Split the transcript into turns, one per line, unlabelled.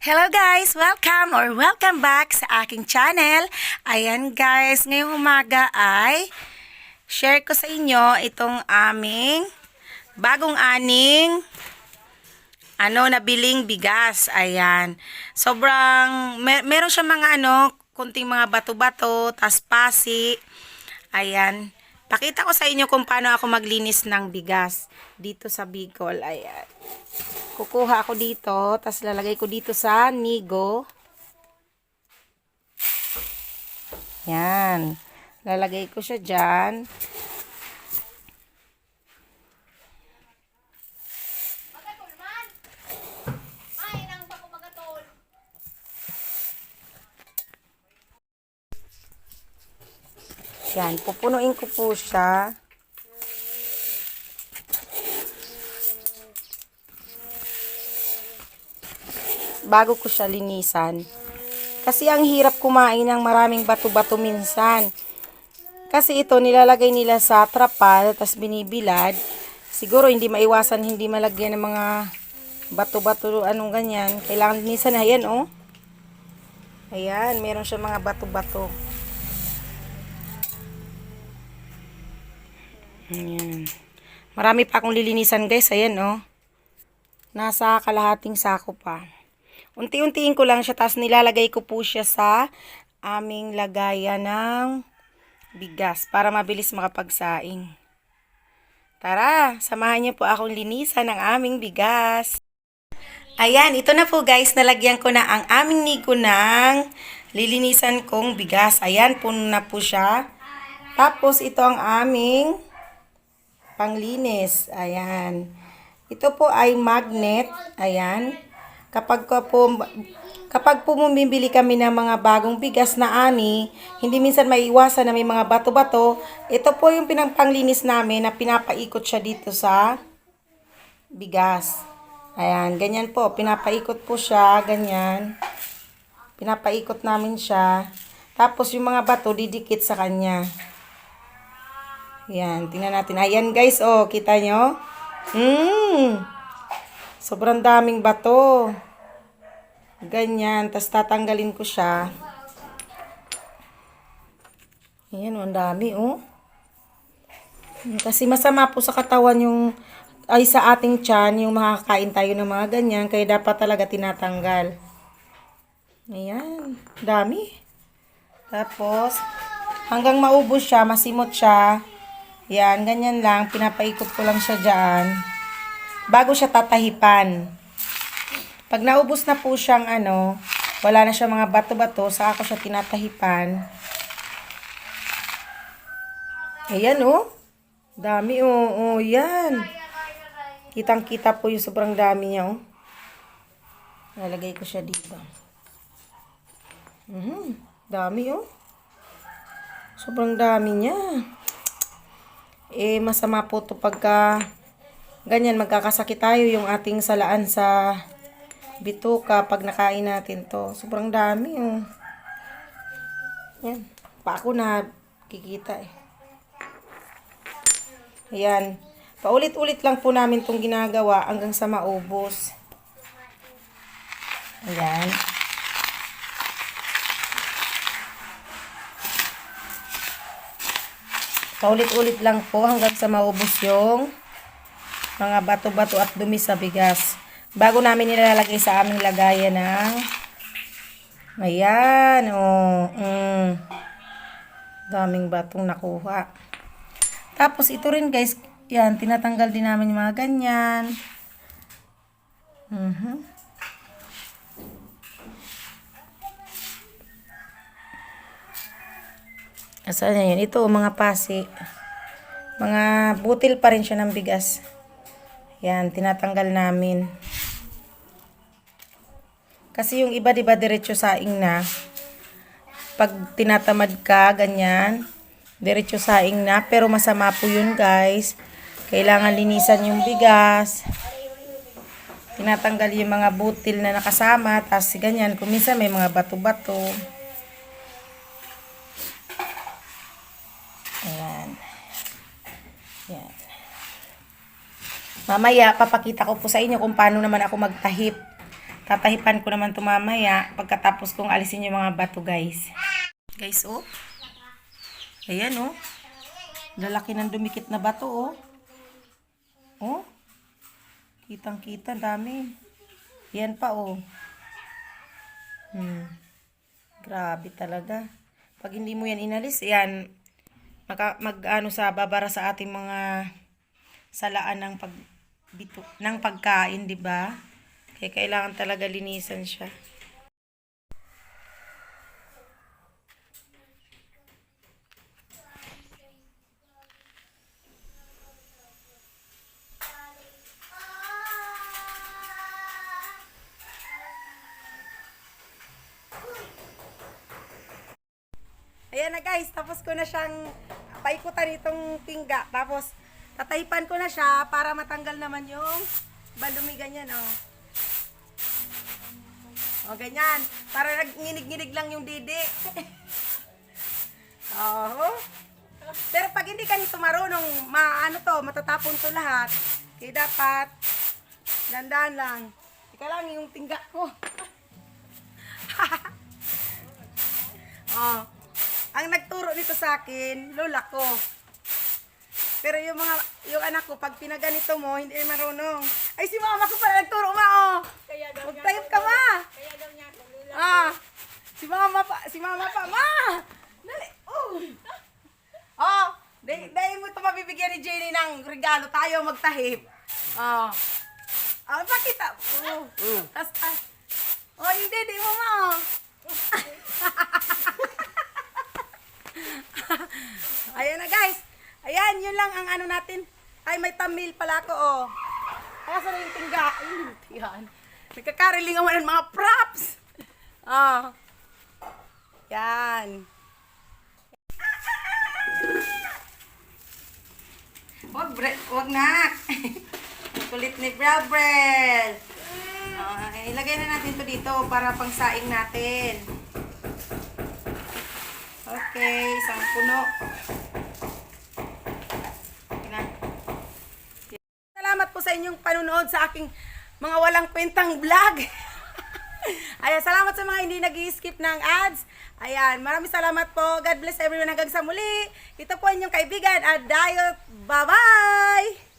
Hello guys! Welcome back sa aking channel. Ayan guys, ngayong umaga ay share ko sa inyo itong aming bagong aning nabiling bigas. Ayan. Sobrang meron siya mga kunting mga bato-bato, tas pasi. Ayan. Pakita ko sa inyo kung paano ako maglinis ng bigas dito sa Bicol. Ayan. Kukuha ako dito, tas lalagay ko dito sa nigo. Yan. Lalagay ko siya dyan. Yan, pupunuin ko po siya. Bago ko siya linisan. Kasi ang hirap kumain ng maraming bato-bato minsan. Kasi ito nilalagay nila sa trapal, tas binibilad. Siguro hindi maiwasan, hindi malagyan ng mga bato-bato, anong ganyan. Kailangan linisan. Ayan, oh. Ayan, meron siya mga bato-bato. Ayan. Marami pa akong lilinisan, guys. Ayan, oh. Nasa kalahating sako pa. Unti-untiin ko lang siya, tapos nilalagay ko po siya sa aming lagayan ng bigas para mabilis makapagsaing. Tara, samahan niyo po akong linisan ng aming bigas. Ayan, ito na po guys, nalagyan ko na ang aming nigo ng lilinisan kong bigas. Ayan, puno na po siya. Tapos ito ang aming panglinis. Ayan. Ito po ay magnet. Ayan. Kapag po bumibili kami ng mga bagong bigas na ani, hindi minsan maiiwasan na may mga bato-bato. Ito po yung pinangpanglinis namin na pinapaikot siya dito sa bigas. Ayan, ganyan po. Pinapaikot po siya, ganyan. Pinapaikot namin siya. Tapos yung mga bato didikit sa kanya. Ayan, tingnan natin. Ayan guys, oh, kita nyo? Sobrang daming bato. Ganyan. Tapos tatanggalin ko siya. Ayan, ang dami, oh. Kasi masama po sa katawan ay sa ating tiyan, yung makakain tayo ng mga ganyan. Kaya dapat talaga tinatanggal. Ayan, dami. Tapos, hanggang maubos siya, masimot siya. Yan, ganyan lang. Pinapaikot ko lang siya dyan. Bago siya tatahipan. Pag naubos na po siyang wala na siya mga bato-bato, saka ko siya tinatahipan. Ayan, oh. Dami, oh. Oh, yan. Kitang-kita po yung sobrang dami niya, oh. Lalagay ko siya dito. Dami, oh. Sobrang dami niya. Masama po ito pagka ganyan, magkakasakit tayo yung ating salaan sa bituka pag nakain natin to. Sobrang dami, oh. Yan. Pa ako na kikita, eh. Ayan. Paulit-ulit lang po namin itong ginagawa hanggang sa maubos. Ayan. Paulit-ulit lang po hanggang sa maubos yung mga bato-bato at dumi sa bigas. Bago namin nilalagay sa aming lagayan ng ayan, oh. Daming batong nakuha. Tapos ito rin guys, yan, tinatanggal din namin yung mga ganyan. Asan na yun? Ito, mga pasi. Mga butil pa rin siya ng bigas. Yan, tinatanggal namin. Kasi yung iba, diba, diretso saing na. Pag tinatamad ka, ganyan, diretso saing na. Pero masama po yun, guys. Kailangan linisan yung bigas. Tinatanggal yung mga butil na nakasama. Tapos ganyan, kung minsan may mga bato-bato. Ayan. Ayan. Mamaya, papakita ko po sa inyo kung paano naman ako magtahip Tatahipan ko naman ito mamaya pagkatapos kong alisin yung mga bato, guys. Guys, oh. Ayan, oh. Lalaki ng dumikit na bato, oh. Oh. Kitang-kita, dami. Yan pa, oh. Grabe talaga. Pag hindi mo yan inalis, yan, mag-ano sa babara sa ating mga salaan ng pagkain, di ba? Kaya kailangan talaga linisan siya. Ayan na guys, tapos ko na siyang paikutan itong pingga. Tapos, tataypan ko na siya para matanggal naman yung bandumi ganyan, oh. O, ganyan. Para nag-nginig-nginig lang yung didi. Oh. Pero pag hindi ka nito marunong, matatapon to lahat. Kaya dapat, dandan lang. Ika lang yung tingga ko. Oh. Ang nagturo nito sa akin, lola ko. Pero yung anak ko, pag pinaganito mo, hindi marunong. Ay, si mama ko pala nagturo, ma, oh. Magtayip ka, ma.
Kaya daw niya, lula.
Ah, si mama pa, ma. Dali, oh. Oh, dahil mo ito mabibigyan ni Jenny ng regalo, tayo magtahip. Oh. Ah, pakita. Oh. Oh, yung dede mo, ma, oh. Ayan na guys. Ayan, yun lang ang ano natin. Ay, may thumbnail pala ako, oh. Kaya sa yung tingga. Yan. Nagkakariling naman ng mga props. Oh. Yan. Wag na. Kulit ni Brel. Ilagay na natin to dito para pang saing natin. Okay, isang puno. Salamat po sa inyong panunood sa aking mga walang kwentang vlog. Ayan, salamat sa mga hindi nag-skip ng ads. Ayan, maraming salamat po. God bless everyone hanggang sa muli. Ito po inyong kaibigan, Adayot. Bye-bye!